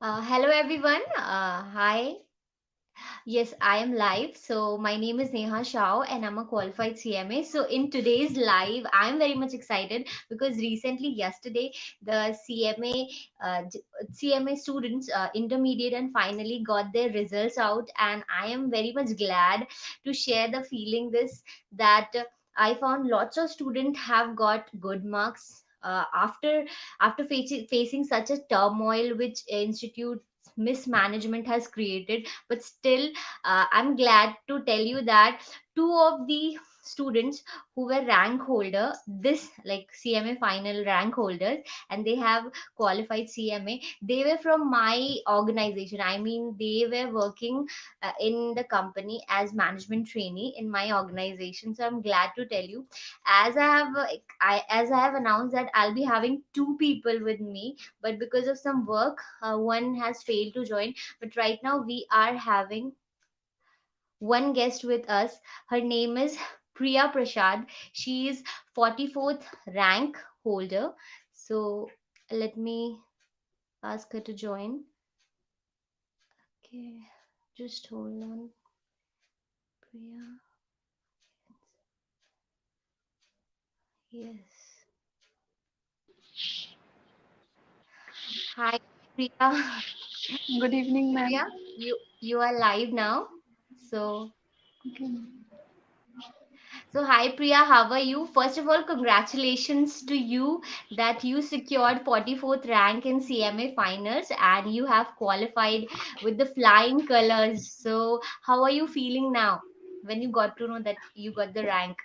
Hello everyone. Hi. Yes, I am live. So my name is Neha Shao and I'm a qualified CMA. So in today's live, I'm very much excited because recently yesterday the CMA students intermediate and finally got their results out, and I am very much glad to share the feeling this that I found lots of students have got good marks after facing such a turmoil which institute mismanagement has created. But still, I'm glad to tell you that two of the students who were rank holder, this like CMA final rank holders, and they have qualified CMA, they were from my organization. I mean, they were working in the company as management trainee in my organization. So I'm glad to tell you, as I have announced that I'll be having two people with me, but because of some work, one has failed to join. But right now we are having one guest with us. Her name is Priya Prasad. She is 44th rank holder. So let me ask her to join. Okay, just hold on, Priya. Yes. Hi, Priya. Good evening, ma'am. Priya, you are live now. So Okay. hi Priya, how are you? First of all, congratulations to you that you secured 44th rank in CMA finals and you have qualified with the flying colors. So how are you feeling now when you got to know that you got the rank?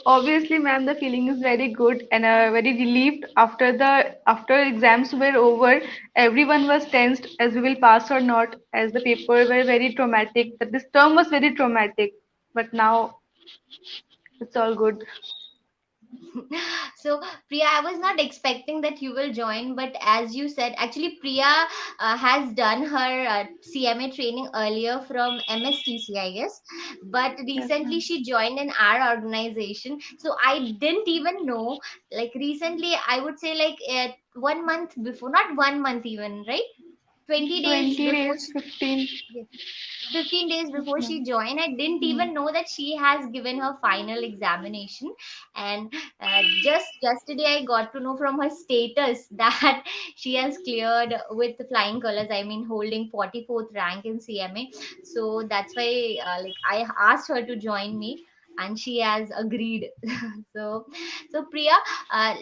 Obviously, ma'am, the feeling is very good and very relieved after exams were over. Everyone was tensed as we will pass or not, as the paper were very traumatic. That this term was very traumatic, but now it's all good. So Priya, I was not expecting that you will join, but as you said, actually Priya has done her CMA training earlier from MSTC, I guess, but Yes, recently ma'am. she joined in our organization. So I didn't even know, like recently, I would say like 1 month before, not 1 month even, right? 20 days 20 before days, 15. 15 days Yes, before ma'am. she joined, I didn't Hmm. even know that she has given her final examination. And just yesterday I got to know from her status that she has cleared with flying colors, I mean holding 44th rank in CMA. So that's why like I asked her to join me and she has agreed. so Priya,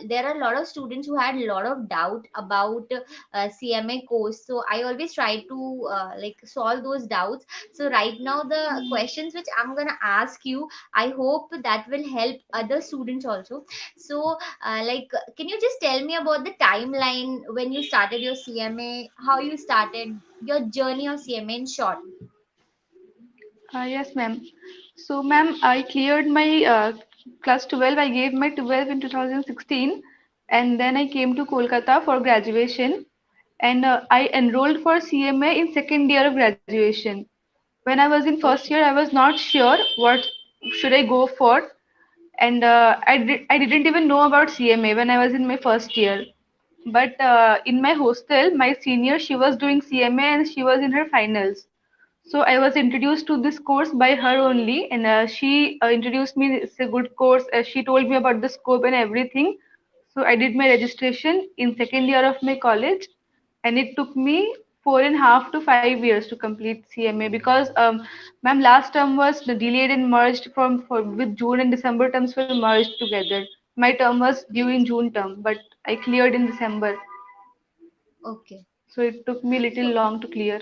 there are a lot of students who had a lot of doubt about CMA course, so I always try to like solve those doubts. So right now the questions which I'm going to ask you, I hope that will help other students also. So like can you just tell me about the timeline when you started your CMA, how you started your journey of CMA in short? Yes, ma'am. So, ma'am, I cleared my class 12. I gave my 12 in 2016, and then I came to Kolkata for graduation, and I enrolled for CMA in second year of graduation. When I was in first year, Okay. I was not sure what should I go for, and I didn't even know about CMA when I was in my first year. But in my hostel, my senior, she was doing CMA and she was in her finals. So I was introduced to this course by her only, and she introduced me. It's a good course. She told me about the scope and everything. So I did my registration in second year of my college, and it took me 4.5 to 5 years to complete CMA because, ma'am, last term was delayed and merged with June and December terms were merged together. My term was due in June term, but I cleared in December, Okay. so it took me little So long to clear.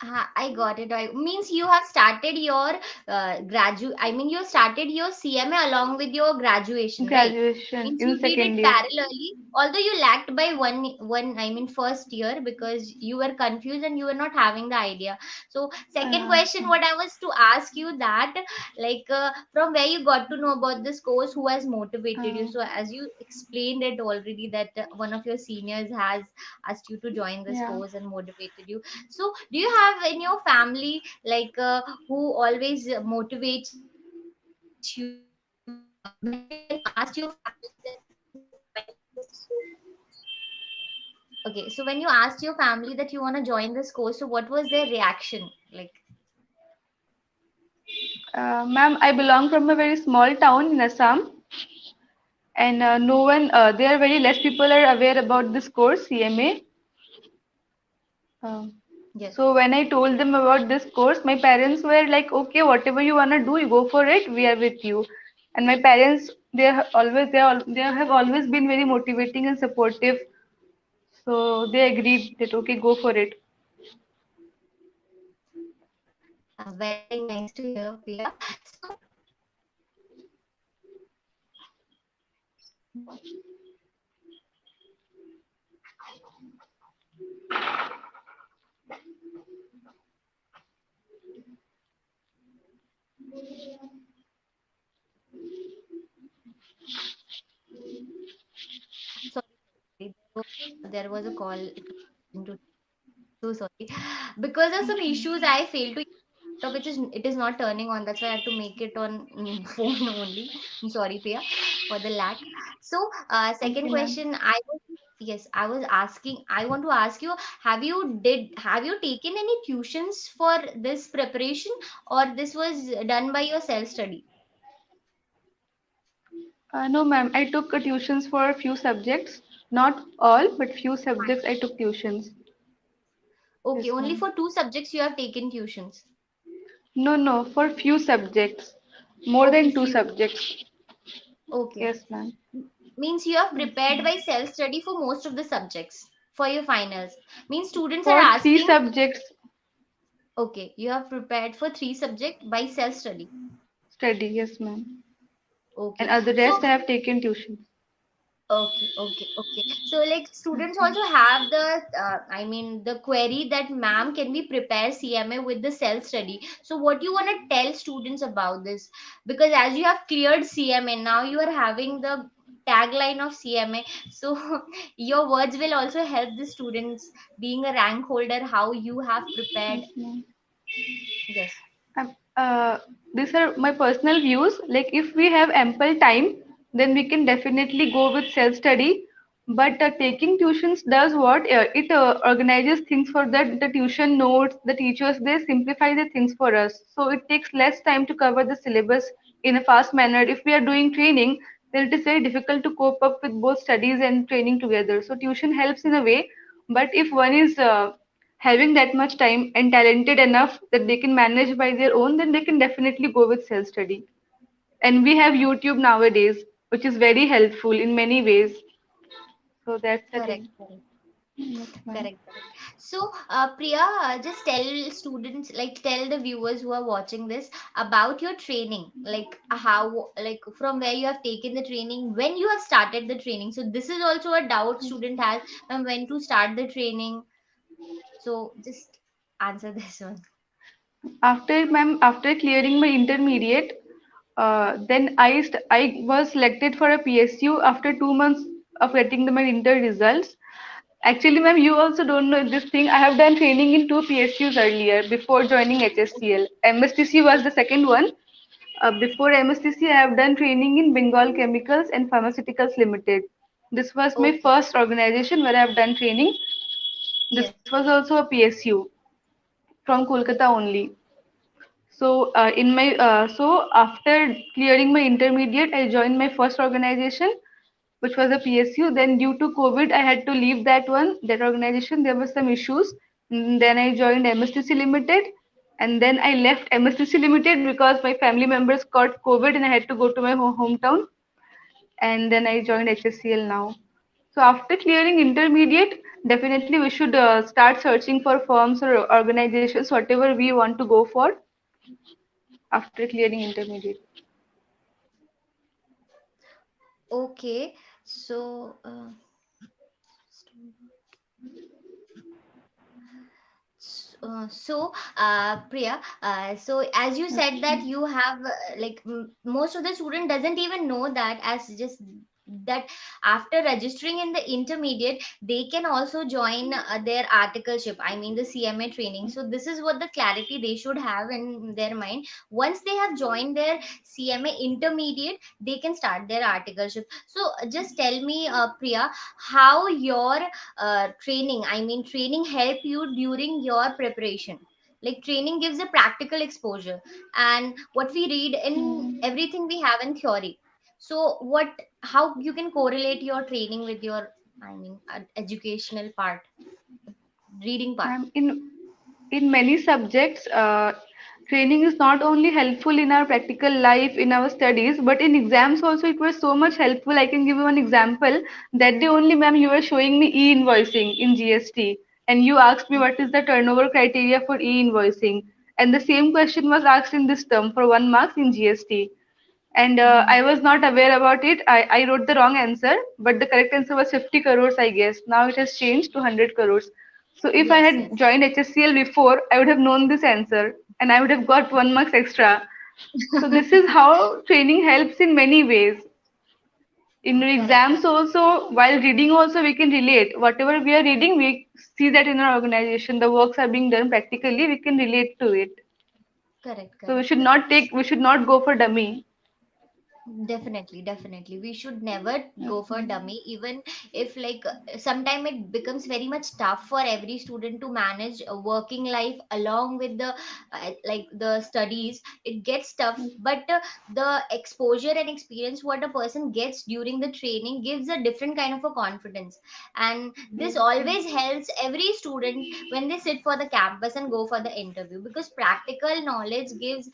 I got it. I means you have started your I mean, you started your CMA along with your graduation, right? Graduation Means in you did it second year. parallelly, although you lacked by one. I mean, first year because you were confused and you were not having the idea. So, second Uh, question, what I was to ask you that, like, from where you got to know about this course, who has motivated you? uh, So, as you explained it already, that one of your seniors has asked you to join this yeah. course and motivated you. So do you have in your family like who always motivates you when you asked your family that you want to join this course? So Okay, so when you asked your family that you want to join this course, so what was their reaction? Like, Ma'am, I belong from a very small town in Assam, and no one, there are very less people are aware about this course, CMA. Um, yes. so when I told them about this course, my parents were like, "Okay, whatever you wanna do, you go for it. We are with you." And my parents, they have always been very motivating and supportive. So they agreed that okay, go for it. Very nice to hear, Priya. So, sorry, there was a call into, so sorry. Because of some issues, I failed to laptop, which is it is not turning on. That's why I had to make it on phone only. I'm sorry, Priya, for the lack. So, second Okay, ma'am. question, yes, I was asking. I want to ask you: have you taken any tuitions for this preparation, or this was done by your self study? No, ma'am. I took tuitions for a few subjects, not all, but few subjects I took tuitions. Okay, Yes, only ma'am. for two subjects you have taken tuitions. No, no, for few subjects, more Okay, than two few. subjects. Okay. Yes, ma'am. Means you have Yes, prepared ma'am. by self study for most of the subjects for your finals. Means students are For three asking, subjects, okay, you have prepared for three subject by self study. study. Yes, ma'am. And Okay. other So rest I have taken tuitions. okay. So like students also have the I mean the query that ma'am, can we prepare CMA with the self study? So what you want to tell students about this? Because as you have cleared CMA, now you are having the tagline of CMA. So your words will also help the students being a rank holder, how you have prepared. Yes, ma'am. Yes. Um, uh, these are my personal views. Like, if we have ample time, then we can definitely go with self-study. But taking tuitions does what? It organizes things for that. The tuition notes, the teachers, they simplify the things for us. So it takes less time to cover the syllabus in a fast manner. If we are doing training, then it is very difficult to cope up with both studies and training together. So tuition helps in a way. But if one is having that much time and talented enough that they can manage by their own, then they can definitely go with self study. And we have YouTube nowadays, which is very helpful in many ways. So that's the Correct. thing. Correct. Yes, ma'am. Correct. So, Priya, just tell students, like tell the viewers who are watching this about your training, like how, like from where you have taken the training, when you have started the training. So this is also a doubt student has, when to start the training. So just answer this one. After clearing my intermediate, I was selected for a PSU after 2 months of getting my inter results. Actually, ma'am, you also don't know this thing. I have done training in two PSUs earlier before joining HSCL. MSTC was the second one. Before MSTC, I have done training in Bengal Chemicals and Pharmaceuticals Limited. This was my Okay. first organization where I have done training. This Yes. was also a PSU from Kolkata only. So after clearing my intermediate, I joined my first organization, which was a PSU. Then due to COVID, I had to leave that organization. There were some issues. Then I joined MSTC Limited, and then I left MSTC Limited because my family members caught COVID and I had to go to my hometown. And then I joined HSCL now. So after clearing intermediate, definitely we should start searching for firms or organizations, whatever we want to go for after clearing intermediate. Okay. So, Priya, so as you said that you have most of the student doesn't even know that, as just that after registering in the intermediate, they can also join their articleship, I mean the CMA training. So this is what the clarity they should have in their mind. Once they have joined their CMA intermediate, they can start their articleship. So just tell me, Priya, how your training, I mean training, help you during your preparation. Like training gives a practical exposure, and what we read in Hmm. everything we have in theory. So what, how you can correlate your training with your, I mean educational part, reading part. Ma'am, in many subjects, training is not only helpful in our practical life, in our studies, but in exams also it was so much helpful. I can give you one example. That day only, ma'am, you were showing me e-invoicing in GST, and you asked me Mm. what is the turnover criteria for e-invoicing, and the same question was asked in this term for 1 mark in GST. And I was not aware about it. I wrote the wrong answer, but the correct answer was 50 crores, I guess. Now it has changed to 100 crores. So if I Yes, had yes. joined HSCL before, I would have known this answer and I would have got 1 mark extra. So this is how training helps in many ways. In Correct, exams correct, also, while reading also we can relate. Whatever we are reading, we see that in our organization, the works are being done practically, we can relate to it. correct, So correct, correct. we should not go for dummy. Definitely, definitely. We should never go for Okay. dummy, even if like sometime it becomes very much tough for every student to manage a working life along with the like the studies. It gets tough, but the exposure and experience what a person gets during the training gives a different kind of a confidence, and this Yes, ma'am. always helps every student when they sit for the campus and go for the interview, because practical knowledge gives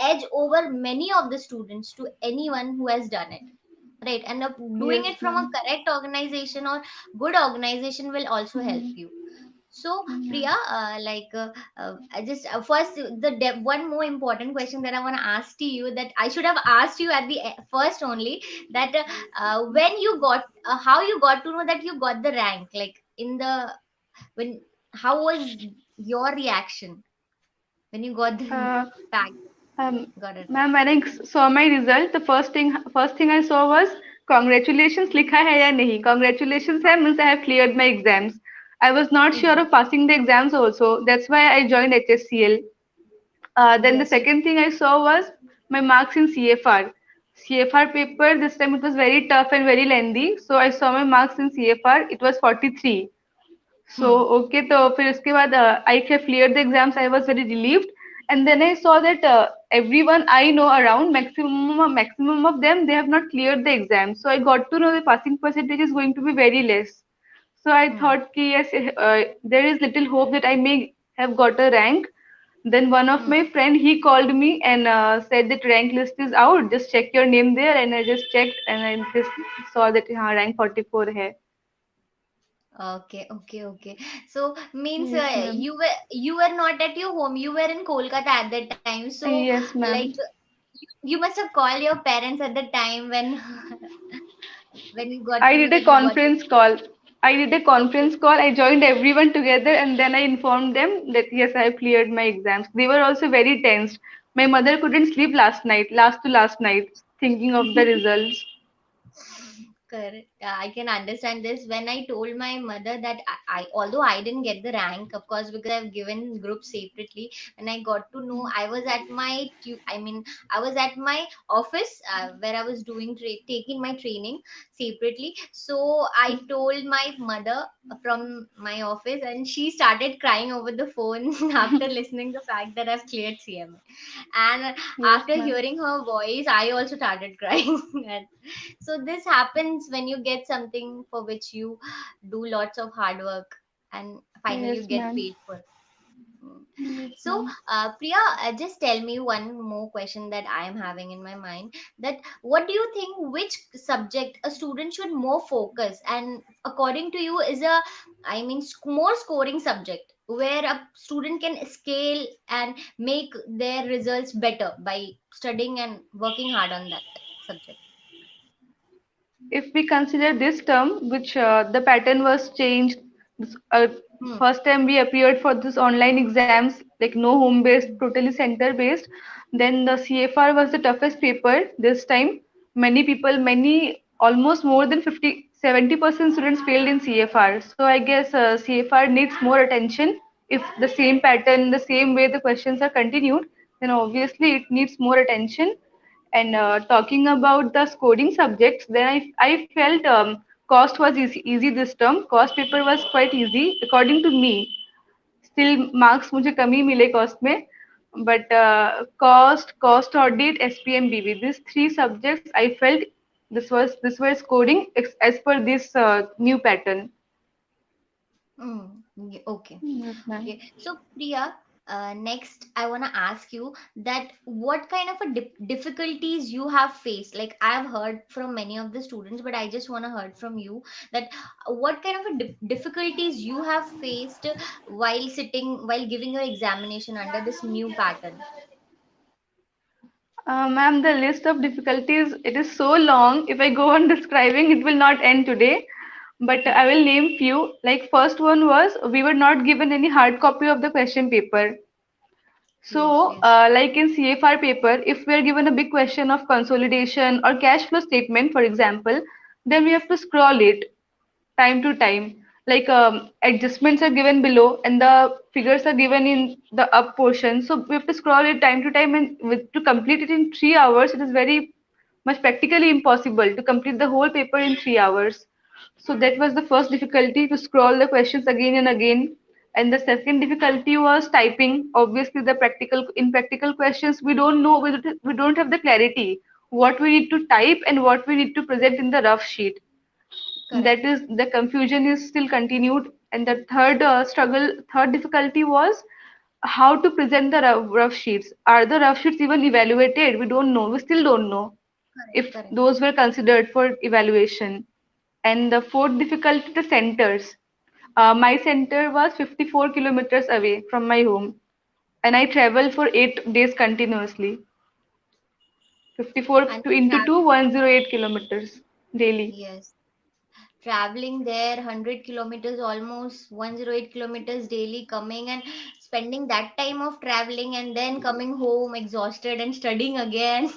edge over many of the students to anyone who has done it, right? And doing Yes, it from a ma'am. correct organization or good organization will also help Mhm. you. So Yeah. Priya, I just first one more important question that I want to ask to you, that I should have asked you at the first only, that when you got how you got to know that you got the rank, like in the, when, how was your reaction when you got the Uh, fact, um, got it? Ma'am, when I saw my result, the first thing I saw was congratulations लिखा है या नहीं. Congratulations है means I have cleared my exams. I was not sure Exactly. of passing the exams also. That's why I joined HSCL. Then the Yes, you. second thing I saw was my marks in CFR. CFR paper this time it was very tough and very lengthy. So I saw my marks in CFR. It was 43. So Hmm. okay, तो फिर उसके बाद I have cleared the exams. I was very relieved, and then I saw that everyone I know around, maximum of them, they have not cleared the exam. So I got to know the passing percentage is going to be very less. So I Hmm. thought कि yes, there is little hope that I may have got a rank. Then one of Hmm. my friend he called me and said that rank list is out. Just check your name there, and I just checked and I just saw that हाँ rank 44 है. Okay, okay, okay. So means Yes, ma'am. you were not at your home. You were in Kolkata at that time. So Yes, like ma'am. you must have called your parents at the time when when you got I to know did a that you got it. conference call. I did a Okay. conference call. I joined everyone together and then I informed them that yes, I have cleared my exams. They were also very tensed. My mother couldn't sleep last to last night, thinking of the results. Correct. Yeah, I can understand this. When I told my mother that although I didn't get the rank, of course, because I've given groups separately, and I got to know I was at my, I mean, I was at my office where I was doing taking my training separately. So I told my mother from my office, and she started crying over the phone after listening the fact that I've cleared CMA. And Yes, after ma'am. hearing her voice, I also started crying. So this happens when you get something for which you do lots of hard work and finally you Yes, get ma'am. paid for. Mm. Yes, So, ma'am. Priya, just tell me one more question that I am having in my mind. That what do you think? Which subject a student should more focus, and according to you, is a, I mean, more scoring subject where a student can scale and make their results better by studying and working hard on that subject. If we consider this term, which the pattern was changed, this, Hmm. first time we appeared for this online exams, like no home based, Hmm. totally center based. Then the CFR was the toughest paper this time. Many people, many almost more than 50-70% students failed in CFR. So I guess CFR needs more attention. If the same pattern, the same way the questions are continued, then obviously it needs more attention. And talking about the scoring subjects, then I felt cost was easy this term. Cost paper was quite easy according to me. Still marks मुझे कम ही मिले cost में but cost audit SPM BB this three subjects I felt this was scoring as per this new pattern. Okay. Yes, ma'am. Okay. So, Priya, next I want to ask you that what kind of a difficulties you have faced. Like I have heard from many of the students, but I just want to heard from you that what kind of a difficulties you have faced while giving your examination under this new pattern. Ma'am, the list of difficulties, it is so long. If I go on describing, it will not end today. But I will name few. Like first one was we were not given any hard copy of the question paper. Yes, So, yes. like in CFR paper, if we are given a big question of consolidation or cash flow statement, for example, then we have to scroll it time to time. Like adjustments are given below and the figures are given in the up portion. So we have to scroll it time to time, and to complete it in 3 hours, it is very much practically impossible to complete the whole paper in 3 hours. So that was the first difficulty, to scroll the questions again and again. And the second difficulty was typing. Obviously, the practical in practical questions, we don't know, we don't have the clarity what we need to type and what we need to present in the rough sheet. That Correct. is, the confusion is still continued. And the third difficulty was how to present the rough sheets. Are the rough sheets even evaluated? We don't know. We still don't know Correct. if Correct. those were considered for evaluation. And the fourth difficulty, the centers. My center was 54 kilometers away from my home, and I traveled for 8 days continuously. 54 And to into 2, 108 kilometers daily. yes, traveling there 100 kilometers, almost 108 kilometers daily, coming and spending that time of traveling and then coming home exhausted and studying again.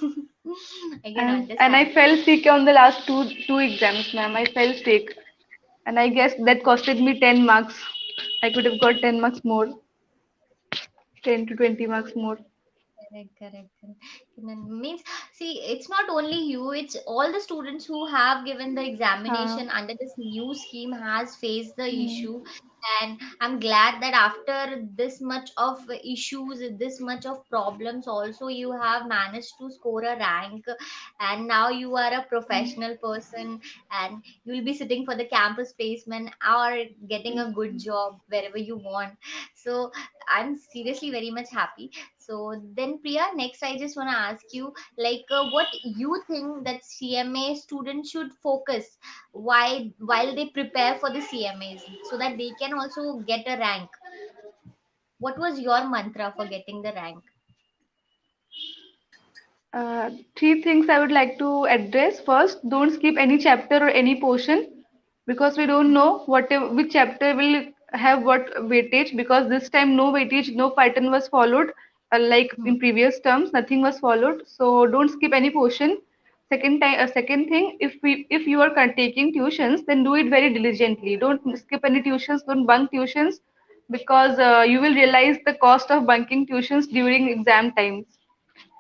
I can And I understand. fell sick on the last two exams, ma'am. I fell sick, and I guess that costed me 10 marks. I could have got 10 marks more, 10 to 20 marks more. Correct, correct, correct. And then means, see, it's not only you, it's all the students who have given the Uh, examination under this new scheme has faced the issue. And I'm glad that after this much of issues, this much of problems, also you have managed to score a rank, and now you are a professional person, and you'll be sitting for the campus placement or getting a good job wherever you want. So I'm seriously very much happy. So then, Priya, next I just want to ask you, like, what you think that CMA students should focus while they prepare for the CMAs, so that they can also get a rank. What was your mantra for getting the rank? Three things I would like to address. First, don't skip any chapter or any portion, because we don't know which chapter will have what weightage, because this time no weightage, no pattern was followed. Like Hmm. in previous terms, nothing was followed. So don't skip any portion. Second thing, if you are taking tuitions, then do it very diligently. Don't skip any tuitions. Don't bunk tuitions, because you will realize the cost of bunking tuitions during exam times.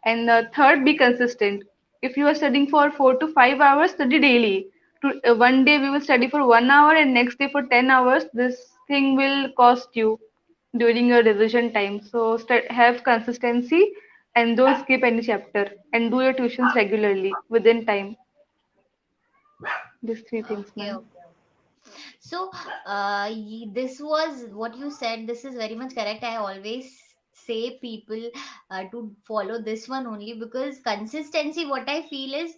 And third, be consistent. If you are studying for 4 to 5 hours, study daily. One day we will study for 1 hour and next day for 10 hours. This thing will cost you during your revision time. So have consistency and don't skip any chapter, and do your tuitions regularly within time. These three things, Okay, ma'am. okay. So, this was what you said. This is very much correct. I always say people to follow this one only, because consistency. What I feel is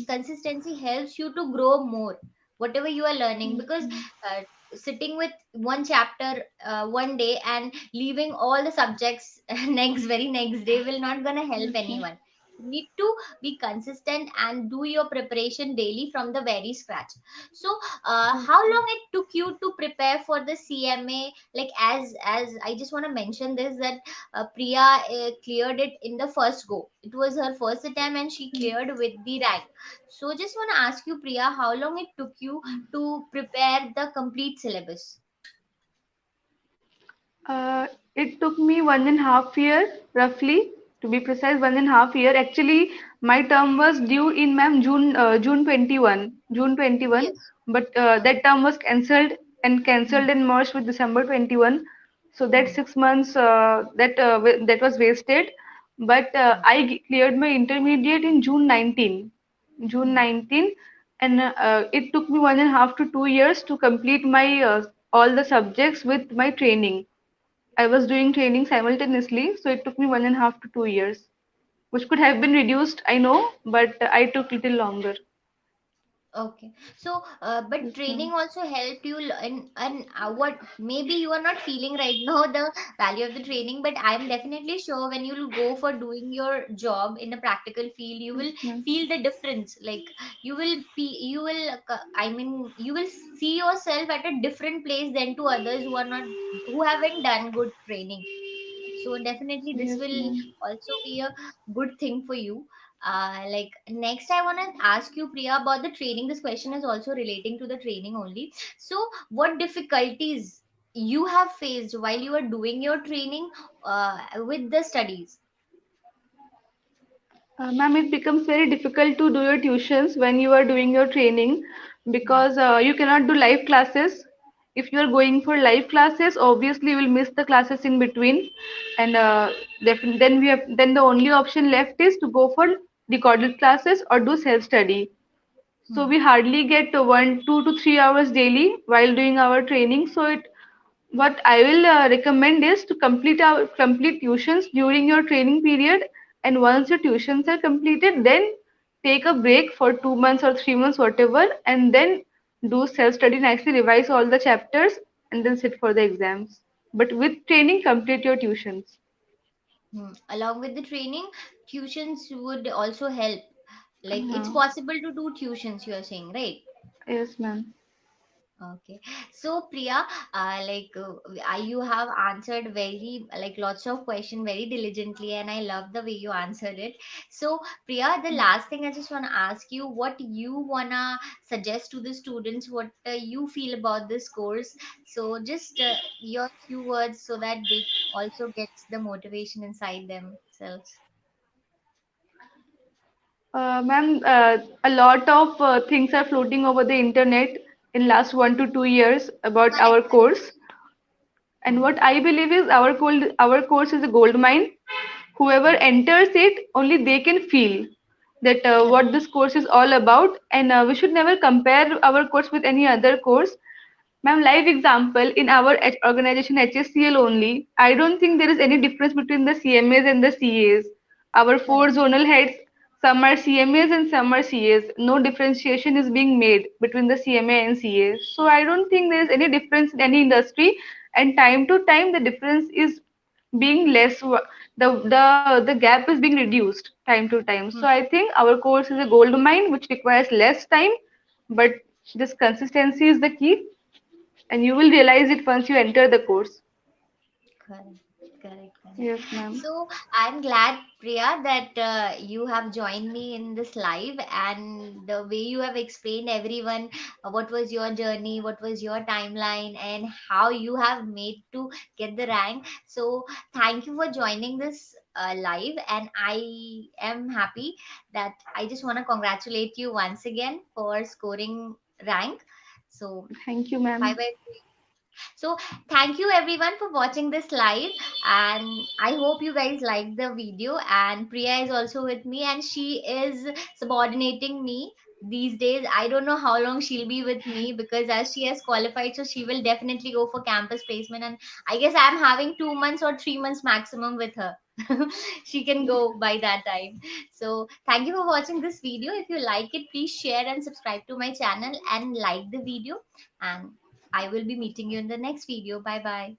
consistency helps you to grow more. Whatever you are learning, because uh, sitting with one chapter one day and leaving all the subjects next very next day will not gonna help anyone. need to be consistent and do your preparation daily from the very scratch. So how long it took you to prepare for the CMA? Like, as I just want to mention this, that Priya cleared it in the first go. It was her first attempt and she cleared with the rank. So just want to ask you, Priya, how long it took you to prepare the complete syllabus? Uh, it took me 1.5 year, roughly, to be precise, 1.5 year. Actually, my term was due in ma'am June 21, June 21, Yes. but that term was cancelled and merged with December 21. So that Hmm. 6 months that was wasted. But Hmm. cleared my intermediate in June 19, June Hmm. 19, and it took me 1.5 to 2 years to complete my all the subjects with my training. I was doing training simultaneously, so it took me 1.5 to 2 years, which could have been reduced, I know, but I took little longer. Okay. So, but Yes, training ma'am. also helped you, and what maybe you are not feeling right now the value of the training, but I'm definitely sure when you'll go for doing your job in a practical field, you will Yes, ma'am. feel the difference. Like you will, I mean, you will see yourself at a different place than to others who are not, who haven't done good training. So definitely this Yes, will ma'am. also be a good thing for you. Like, next I want to ask you, Priya, about the training. This question is also relating to the training only. So what difficulties you have faced while you are doing your training with the studies? Ma'am, it becomes very difficult to do your tuitions when you are doing your training Hmm. because you cannot do live classes. If you are going for live classes, obviously you will miss the classes in between, and then the only option left is to go for recorded classes or do self study. So Hmm. we hardly get 1, 2 to 3 hours daily while doing our training. So what I will recommend is to complete tuitions during your training period, and once your tuitions are completed, then take a break for 2 months or 3 months, whatever, and then do self study and actually revise all the chapters and then sit for the exams. But with training, complete your tuitions. Hmm. Along with the training, tuitions would also help. Like, it's Uh, possible to do tuitions, you are saying, right? yes, ma'am. Okay. So Priya, you have answered very, like, lots of question very diligently, and I love the way you answered it. So Priya, the last thing I just wanna ask you, what you wanna suggest to the students, what you feel about this course. So just your few words so that they also gets the motivation inside themselves. Ma'am, a lot of things are floating over the internet in last 1 to 2 years about Correct. our Correct. course. And Hmm. what I believe is our course is a gold mine. Whoever Hmm. enters it, only they can feel that Correct. what this course is all about. And we should never compare our course with any other course. Ma'am, live example in our organization HSCL only, I don't think there is any difference between the CMAs and the CAs. Our four Correct. zonal heads, some are CMAs and some are CAs. No differentiation is being made between the CMA and CAs. So I don't think there is any difference in any industry. And time to time, the difference is being less. The gap is being reduced time to time. Hmm. So I think our course is a gold mine which requires less time, but this consistency is the key, and you will realize it once you enter the course. Correct, correct, correct. Yes, ma'am. So I'm glad, Priya, that you have joined me in this live, and the way you have explained everyone what was your journey, what was your timeline, and how you have made to get the rank. So thank you for joining this live, and I am happy that I just want to congratulate you once again for scoring rank. So Thank you, bye ma'am. bye. So thank you everyone for watching this live, and I hope you guys liked the video. And Priya is also with me, and she is subordinating me these days. I don't know how long she'll be with me, because as she has qualified, so she will definitely go for campus placement, and I guess I'm having 2 months or 3 months maximum with her. She can go by that time. So thank you for watching this video. If you like it, please share and subscribe to my channel and like the video, and I will be meeting you in the next video. Bye bye.